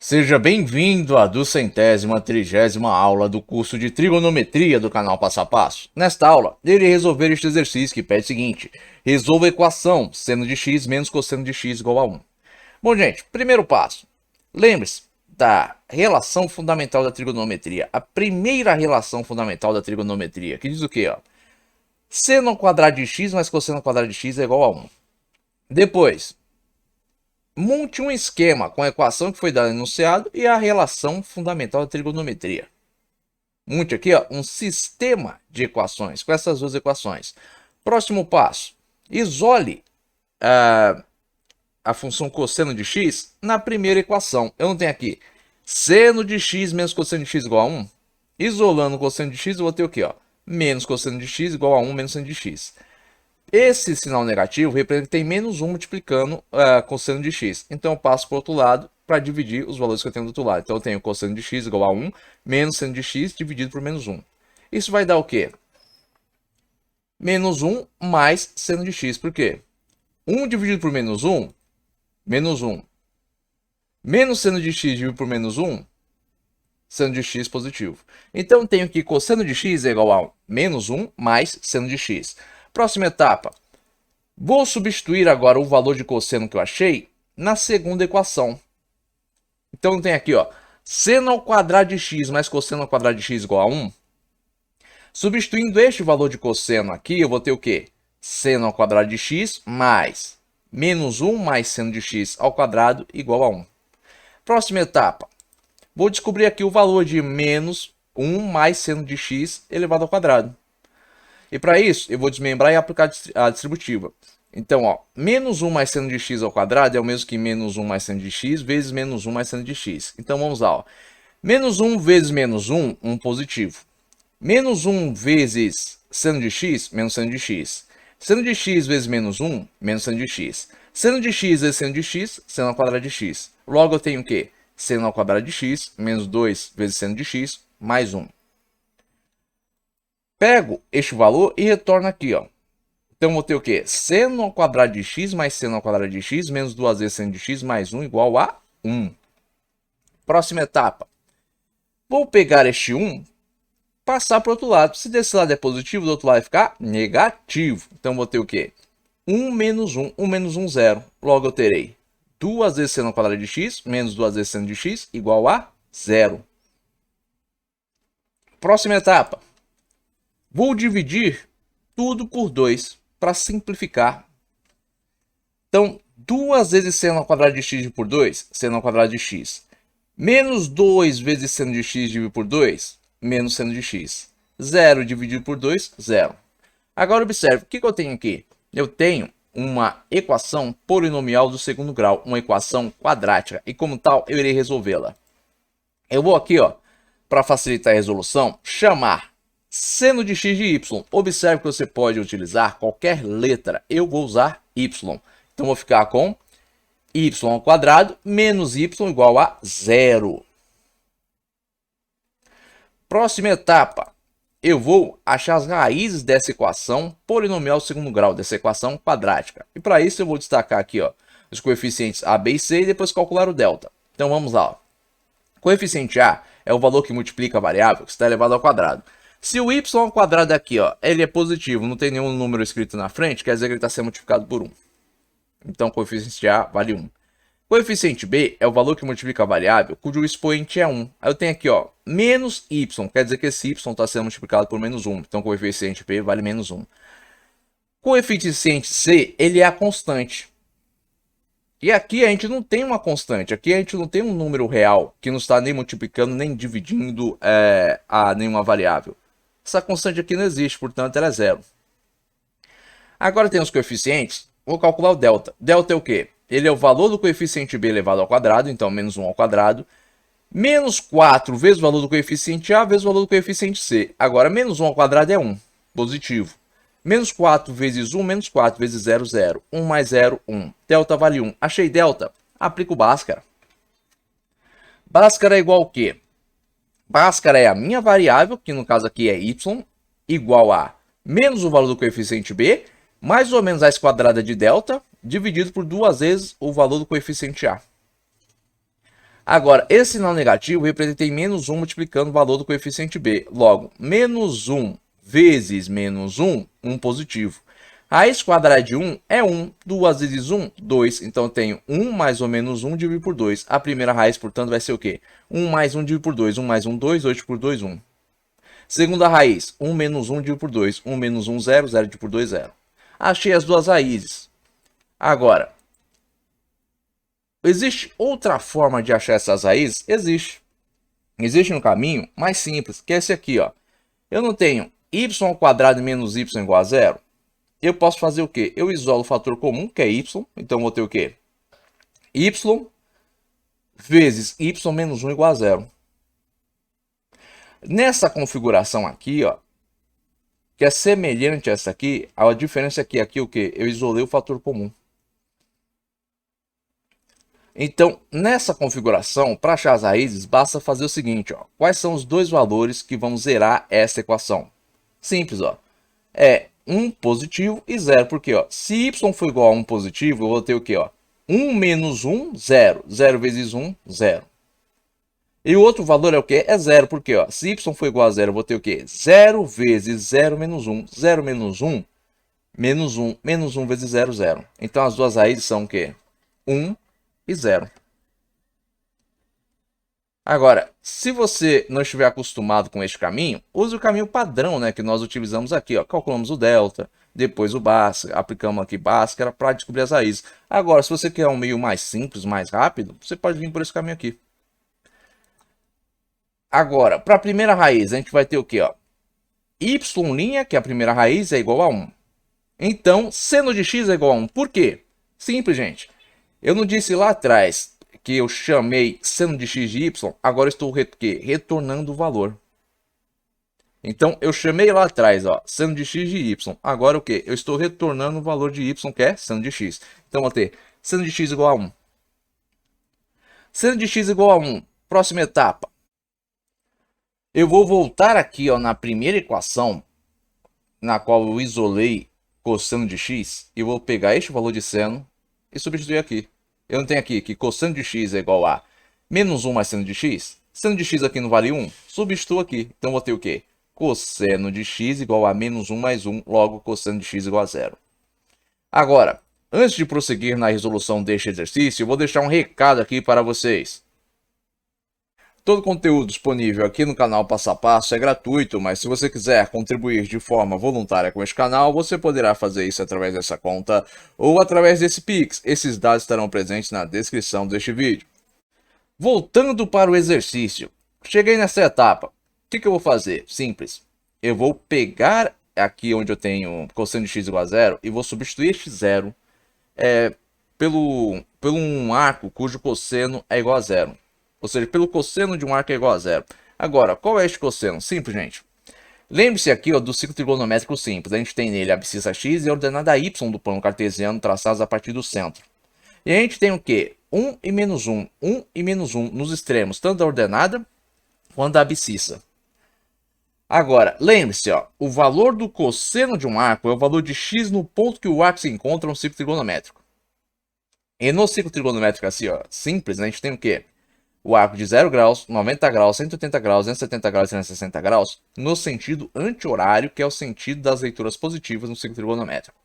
Seja bem-vindo à 230ª aula do curso de Trigonometria do canal Passo a Passo. Nesta aula, irei resolver este exercício que pede o seguinte: resolva a equação seno de x menos cosseno de x igual a 1. Bom, gente, primeiro passo. Lembre-se da relação fundamental da trigonometria. A primeira relação fundamental da trigonometria, que diz o quê? Seno ao quadrado de x mais cosseno ao quadrado de x é igual a 1. Depois, monte um esquema com a equação que foi dada no enunciado e a relação fundamental da trigonometria. Monte aqui um sistema de equações com essas duas equações. Próximo passo. Isole a função cosseno de x na primeira equação. Eu não tenho aqui seno de x menos cosseno de x igual a 1. Isolando o cosseno de x, eu vou ter o quê? Menos cosseno de x igual a 1 menos seno de x. Esse sinal negativo representa que tem menos 1 multiplicando cosseno de x. Então eu passo para o outro lado para dividir os valores que eu tenho do outro lado. Então eu tenho cosseno de x igual a 1 menos seno de x dividido por menos 1. Isso vai dar o quê? Menos 1 mais seno de x. Por quê? 1 dividido por menos 1, menos 1. Menos seno de x dividido por menos 1, seno de x positivo. Então eu tenho que cosseno de x é igual a menos 1 mais seno de x. Próxima etapa. Vou substituir agora o valor de cosseno que eu achei na segunda equação. Então tem aqui, seno ao quadrado de x mais cosseno ao quadrado de x igual a 1. Substituindo este valor de cosseno aqui, eu vou ter o quê? Seno ao quadrado de x mais menos 1 mais seno de x ao quadrado igual a 1. Próxima etapa. Vou descobrir aqui o valor de menos 1 mais seno de x elevado ao quadrado. E para isso, eu vou desmembrar e aplicar a distributiva. Então, menos 1 mais seno de x ao quadrado é o mesmo que menos 1 mais seno de x vezes menos 1 mais seno de x. Então, vamos lá. Menos 1 vezes menos 1, 1 positivo. Menos 1 vezes seno de x, menos seno de x. Seno de x vezes menos 1, menos seno de x. Seno de x vezes seno de x, seno ao quadrado de x. Logo, eu tenho o quê? Seno ao quadrado de x, menos 2 vezes seno de x, mais 1. Pego este valor e retorno aqui, Então, vou ter o quê? Seno ao quadrado de x mais seno ao quadrado de x menos 2 vezes seno de x mais 1 igual a 1. Próxima etapa. Vou pegar este 1, passar para o outro lado. Se desse lado é positivo, do outro lado vai ficar negativo. Então, vou ter o quê? 1 menos 1. 1 menos 1, 0. Logo, eu terei 2 vezes seno ao quadrado de x menos 2 vezes seno de x igual a 0. Próxima etapa. Vou dividir tudo por 2 para simplificar. Então, 2 vezes seno ao quadrado de x por 2, seno ao quadrado de x. Menos 2 vezes seno de x dividido por 2, menos seno de x. 0 dividido por 2, 0. Agora, observe, o que eu tenho aqui? Eu tenho uma equação polinomial do segundo grau, uma equação quadrática. E como tal, eu irei resolvê-la. Eu vou aqui, para facilitar a resolução, chamar seno de x de y. Observe que você pode utilizar qualquer letra. Eu vou usar y. Então, vou ficar com y ao quadrado menos y igual a 0. Próxima etapa. Eu vou achar as raízes dessa equação polinomial segundo grau, dessa equação quadrática. E para isso, eu vou destacar aqui os coeficientes a, b e c e depois calcular o delta. Então, vamos lá. Coeficiente a é o valor que multiplica a variável que está elevado ao quadrado. Se o y ao quadrado aqui, ele é positivo, não tem nenhum número escrito na frente, quer dizer que ele está sendo multiplicado por 1. Então, coeficiente A vale 1. Coeficiente B é o valor que multiplica a variável cujo expoente é 1. Aí eu tenho aqui, menos y, quer dizer que esse y está sendo multiplicado por menos 1. Então, coeficiente B vale menos 1. Coeficiente C, ele é a constante. E aqui a gente não tem uma constante, aqui a gente não tem um número real que não está nem multiplicando nem dividindo a nenhuma variável. Essa constante aqui não existe, portanto ela é 0. Agora tem os coeficientes, vou calcular o delta. Delta é o quê? Ele é o valor do coeficiente b elevado ao quadrado, então menos 1 ao quadrado, menos 4 vezes o valor do coeficiente a vezes o valor do coeficiente c. Agora, menos 1 ao quadrado é 1, positivo. Menos 4 vezes 1, menos 4 vezes 0, 0. 1 mais 0, 1. Delta vale 1. Achei delta, aplico Bhaskara. Bhaskara é igual ao quê? Bhaskara é a minha variável, que no caso aqui é y, igual a menos o valor do coeficiente b, mais ou menos a raiz quadrada de delta, dividido por 2 vezes o valor do coeficiente a. Agora, esse sinal negativo representei menos 1 multiplicando o valor do coeficiente b. Logo, menos 1 vezes menos 1, 1 positivo. Raiz quadrada de 1 é 1. 2 vezes 1, 2. Então, eu tenho 1 mais ou menos 1 dividido por 2. A primeira raiz, portanto, vai ser o quê? 1 mais 1 dividido por 2. 1 mais 1, 2. 2 por 2, 1. Segunda raiz, 1 menos 1 dividido por 2. 1 menos 1, 0. 0 dividido por 2, 0. Achei as duas raízes. Agora, existe outra forma de achar essas raízes? Existe. Existe um caminho mais simples, que é esse aqui, ó. Eu não tenho y ao quadrado menos y igual a 0. Eu posso fazer o quê? Eu isolo o fator comum, que é y. Então, vou ter o quê? Y vezes y menos 1 igual a 0. Nessa configuração aqui, ó, que é semelhante a essa aqui, a diferença aqui, o quê? Eu isolei o fator comum. Então, nessa configuração, para achar as raízes, basta fazer o seguinte, ó. Quais são os dois valores que vão zerar essa equação? Simples, ó. É 1 positivo e 0. Por quê? Ó? Se y for igual a 1 positivo, eu vou ter o quê? Ó? 1 menos 1, 0. 0 vezes 1, 0. E o outro valor é o quê? É 0. Por quê? Ó? Se y for igual a 0, eu vou ter o quê? 0 vezes 0 menos 1. 0 menos 1, menos 1. Menos 1 vezes 0, 0. Então, as duas raízes são o quê? 1 e 0. Agora, se você não estiver acostumado com este caminho, use o caminho padrão, né, que nós utilizamos aqui. Ó. Calculamos o delta, depois o Bhaskara, aplicamos aqui Bhaskara para descobrir as raízes. Agora, se você quer um meio mais simples, mais rápido, você pode vir por esse caminho aqui. Agora, para a primeira raiz, a gente vai ter o quê? Ó? Y', que é a primeira raiz, é igual a 1. Então, seno de x é igual a 1. Por quê? Simples, gente. Eu não disse lá atrás que eu chamei seno de x de y, agora eu estou retornando o valor. Então, eu chamei lá atrás, ó, seno de x de y. Agora o que? Eu estou retornando o valor de y, que é seno de x. Então, vou ter seno de x igual a 1. Seno de x igual a 1. Próxima etapa. Eu vou voltar aqui, ó, na primeira equação, na qual eu isolei cosseno de x, e vou pegar este valor de seno e substituir aqui. Eu não tenho aqui que cosseno de x é igual a menos 1 mais seno de x. Seno de x aqui não vale 1. Substituo aqui. Então, vou ter o quê? Cosseno de x igual a menos 1 mais 1. Logo, cosseno de x igual a 0. Agora, antes de prosseguir na resolução deste exercício, eu vou deixar um recado aqui para vocês. Todo o conteúdo disponível aqui no canal Passo a Passo é gratuito, mas se você quiser contribuir de forma voluntária com este canal, você poderá fazer isso através dessa conta ou através desse Pix. Esses dados estarão presentes na descrição deste vídeo. Voltando para o exercício, cheguei nessa etapa. O que eu vou fazer? Simples. Eu vou pegar aqui onde eu tenho cosseno de x igual a 0 e vou substituir este 0 pelo um arco cujo cosseno é igual a 0. Ou seja, pelo cosseno de um arco é igual a 0. Agora, qual é este cosseno? Simples, gente. Lembre-se aqui, ó, do ciclo trigonométrico simples. A gente tem nele a abscissa x e a ordenada y do plano cartesiano traçados a partir do centro. E a gente tem o quê? 1 e menos 1. 1 e menos 1 nos extremos, tanto da ordenada quanto da abscissa. Agora, lembre-se, ó, o valor do cosseno de um arco é o valor de x no ponto que o arco se encontra no ciclo trigonométrico. E no ciclo trigonométrico assim, ó, simples, a gente tem o quê? O arco de 0 graus, 90 graus, 180 graus, 270 graus e 360 graus no sentido anti-horário, que é o sentido das leituras positivas no ciclo trigonométrico.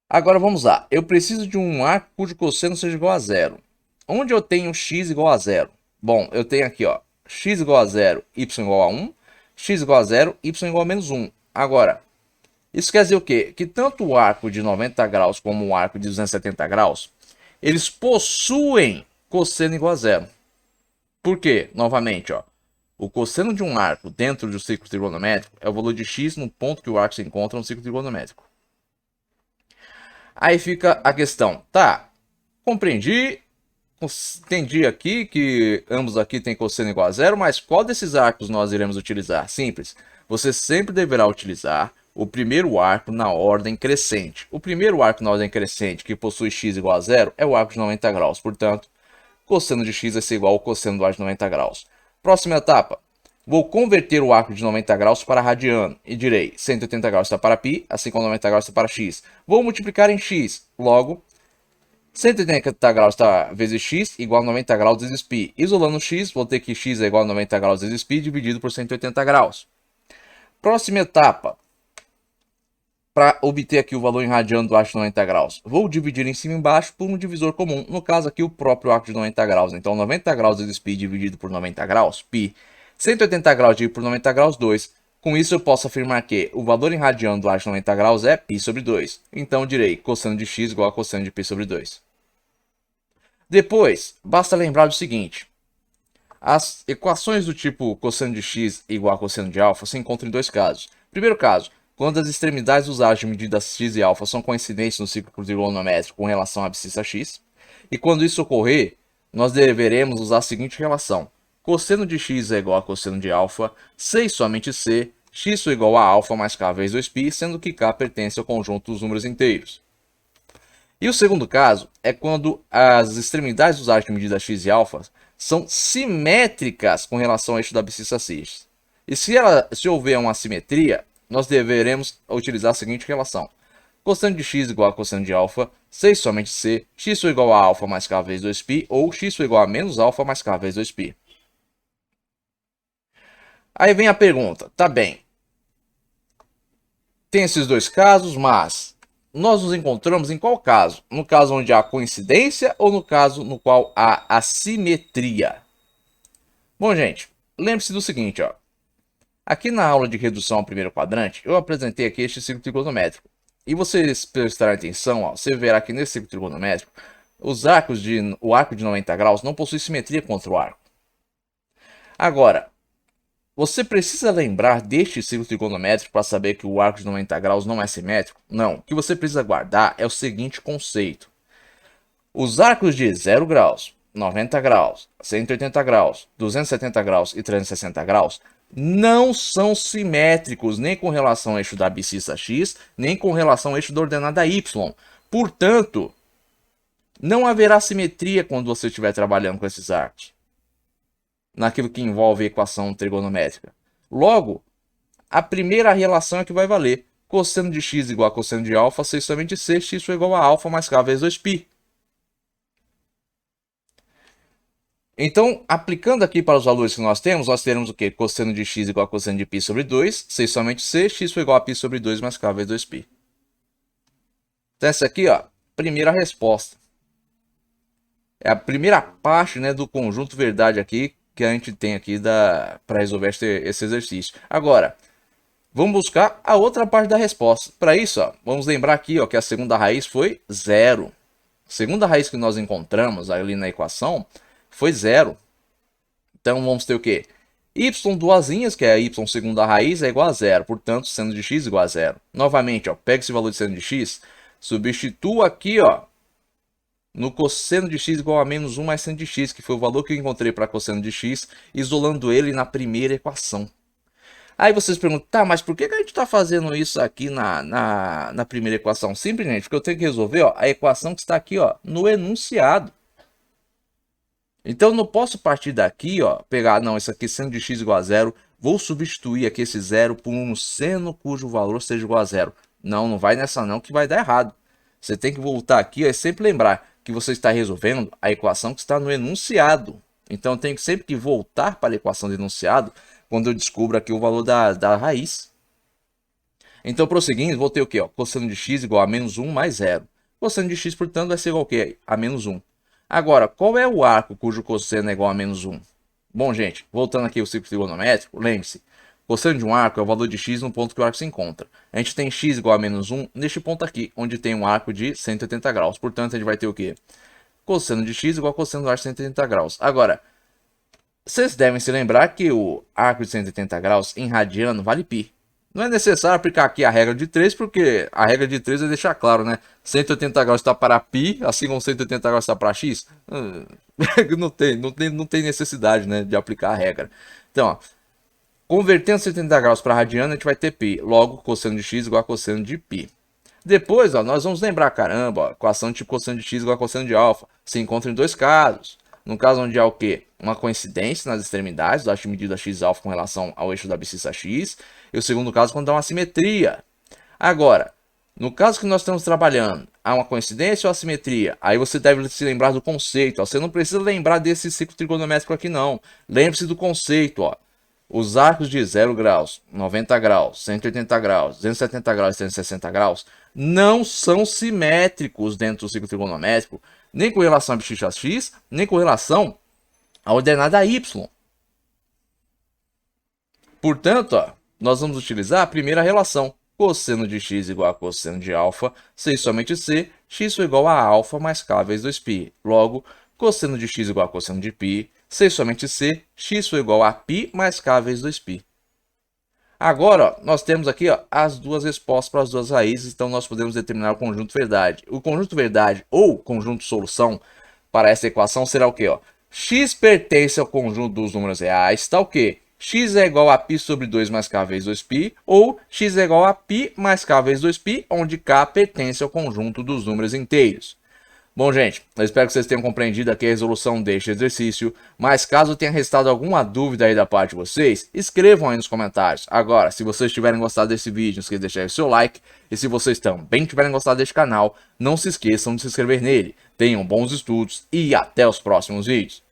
Agora vamos lá. Eu preciso de um arco cujo cosseno seja igual a 0. Onde eu tenho x igual a 0? Bom, eu tenho aqui, ó, x igual a 0, y igual a 1, x igual a 0, y igual a menos 1. Agora, isso quer dizer o quê? Que tanto o arco de 90 graus como o arco de 270 graus, eles possuem cosseno igual a 0. Por quê? Novamente, ó, o cosseno de um arco dentro do ciclo trigonométrico é o valor de x no ponto que o arco se encontra no ciclo trigonométrico. Aí fica a questão, tá, compreendi, entendi aqui que ambos aqui têm cosseno igual a 0, mas qual desses arcos nós iremos utilizar? Simples, você sempre deverá utilizar o primeiro arco na ordem crescente. O primeiro arco na ordem crescente que possui x igual a 0 é o arco de 90 graus, portanto, cosseno de x vai ser igual ao cosseno do arco de 90 graus. Próxima etapa. Vou converter o arco de 90 graus para radiano e direi 180 graus está para π, assim como 90 graus está para x. Vou multiplicar em x. Logo, 180 graus tá, vezes x igual a 90 graus vezes π. Isolando x, vou ter que x é igual a 90 graus vezes π dividido por 180 graus. Próxima etapa. Para obter aqui o valor em radiano do arco de 90 graus, vou dividir em cima e embaixo por um divisor comum. No caso aqui, o próprio arco de 90 graus. Então, 90 graus vezes π dividido por 90 graus, π. 180 graus dividido por 90 graus, 2. Com isso, eu posso afirmar que o valor em radiano do arco de 90 graus é π sobre 2. Então, direi cosseno de x igual a cosseno de π sobre 2. Depois, basta lembrar do seguinte. As equações do tipo cosseno de x igual a cosseno de α se encontram em dois casos. Primeiro caso, quando as extremidades dos árcos de medidas x e α são coincidentes no ciclo trigonométrico com relação à abscissa x. E quando isso ocorrer, nós deveremos usar a seguinte relação. Cosseno de x é igual a cosseno de α, C e somente C, x é igual a α mais k vezes 2π, sendo que k pertence ao conjunto dos números inteiros. E o segundo caso é quando as extremidades dos árcos de medida x e α são simétricas com relação ao eixo da abscissa x. E se houver uma assimetria, nós deveremos utilizar a seguinte relação. Cosseno de x igual a cosseno de α, C e somente C, x é igual a α mais k vezes 2π, ou x é igual a menos α mais k vezes 2π. Aí vem a pergunta, tá bem, tem esses dois casos, mas nós nos encontramos em qual caso? No caso onde há coincidência ou no caso no qual há assimetria? Bom, gente, lembre-se do seguinte, ó. Aqui na aula de redução ao primeiro quadrante, eu apresentei aqui este ciclo trigonométrico. E vocês prestarem atenção, ó, você verá que nesse ciclo trigonométrico, o arco de 90 graus não possui simetria contra o arco. Agora, você precisa lembrar deste ciclo trigonométrico para saber que o arco de 90 graus não é simétrico? Não. O que você precisa guardar é o seguinte conceito. Os arcos de 0 graus, 90 graus, 180 graus, 270 graus e 360 graus não são simétricos nem com relação ao eixo da abscissa x, nem com relação ao eixo da ordenada y. Portanto, não haverá simetria quando você estiver trabalhando com esses arcos, naquilo que envolve a equação trigonométrica. Logo, a primeira relação é que vai valer. Cosseno de x igual a cosseno de α, C somente C, x é igual a α mais k vezes 2π. Então, aplicando aqui para os valores que nós teremos o quê? Cosseno de x igual a cosseno de π sobre 2, C somente C, x foi igual a π sobre 2 mais k vezes 2π. Então, essa aqui, ó, primeira resposta. É a primeira parte, né, do conjunto verdade aqui que a gente tem aqui para resolver esse exercício. Agora, vamos buscar a outra parte da resposta. Para isso, ó, vamos lembrar aqui, ó, que a segunda raiz foi 0. A segunda raiz que nós encontramos ali na equação foi 0. Então, vamos ter o quê? Y duasinhas, que é a y segunda raiz, é igual a 0. Portanto, seno de x igual a 0. Novamente, ó, pega esse valor de seno de x, substitua aqui, ó, no cosseno de x igual a menos 1 mais seno de x, que foi o valor que eu encontrei para cosseno de x, isolando ele na primeira equação. Aí vocês perguntam, tá, mas por que a gente está fazendo isso aqui na primeira equação? Simples, gente, porque eu tenho que resolver, ó, a equação que está aqui, ó, no enunciado. Então, eu não posso partir daqui, ó, pegar, não, isso aqui seno de x igual a 0, vou substituir aqui esse 0 por um seno cujo valor seja igual a 0. Não, não vai nessa não, que vai dar errado. Você tem que voltar aqui, ó, e sempre lembrar que você está resolvendo a equação que está no enunciado. Então, eu tenho sempre que voltar para a equação do enunciado quando eu descubro aqui o valor da raiz. Então, prosseguindo, vou ter o quê? Ó? Cosseno de x igual a menos 1 mais 0. Cosseno de x, portanto, vai ser igual ao quê? A menos 1. Agora, qual é o arco cujo cosseno é igual a menos 1? Bom, gente, voltando aqui ao ciclo trigonométrico, lembre-se, cosseno de um arco é o valor de x no ponto que o arco se encontra. A gente tem x igual a menos 1 neste ponto aqui, onde tem um arco de 180 graus. Portanto, a gente vai ter o quê? Cosseno de x igual a cosseno do arco de 180 graus. Agora, vocês devem se lembrar que o arco de 180 graus em radiano vale π. Não é necessário aplicar aqui a regra de 3, porque a regra de 3 vai deixar claro, né? 180 graus está para π, assim como 180 graus está para x. Não tem necessidade, né, de aplicar a regra. Então, ó, convertendo 180 graus para radiano, a gente vai ter π. Logo, cosseno de x igual a cosseno de π. Depois, ó, nós vamos lembrar, caramba, ó, equação tipo cosseno de x igual a cosseno de α. Se encontra em dois casos. No caso onde há o quê? Uma coincidência nas extremidades do eixo de medida x-α com relação ao eixo da abscissa x. E o segundo caso, quando há uma simetria. Agora, no caso que nós estamos trabalhando, Há uma coincidência ou assimetria? Aí você deve se lembrar do conceito. Ó. Você não precisa lembrar desse ciclo trigonométrico aqui, não. Lembre-se do conceito. Ó. Os arcos de 0 graus, 90 graus, 180 graus, 270 graus e 360 graus não são simétricos dentro do ciclo trigonométrico, nem com relação a x a x, nem com relação à ordenada y. Portanto, ó, nós vamos utilizar a primeira relação. Cosseno de x igual a cosseno de alfa, C somente C, x igual a alfa mais k vezes 2π. Logo, cosseno de x igual a cosseno de π, C somente C, x igual a π mais k vezes 2π. Agora, ó, nós temos aqui ó, as duas respostas para as duas raízes, então nós podemos determinar o conjunto verdade. O conjunto verdade ou conjunto solução para essa equação será o quê? Ó? X pertence ao conjunto dos números reais, tá o quê? X é igual a π sobre 2 mais k vezes 2π, ou x é igual a π mais k vezes 2π, onde k pertence ao conjunto dos números inteiros. Bom, gente, eu espero que vocês tenham compreendido aqui a resolução deste exercício, mas caso tenha restado alguma dúvida aí da parte de vocês, escrevam aí nos comentários. Agora, se vocês tiverem gostado desse vídeo, não esqueça de deixar o seu like, e se vocês também tiverem gostado deste canal, não se esqueçam de se inscrever nele. Tenham bons estudos e até os próximos vídeos.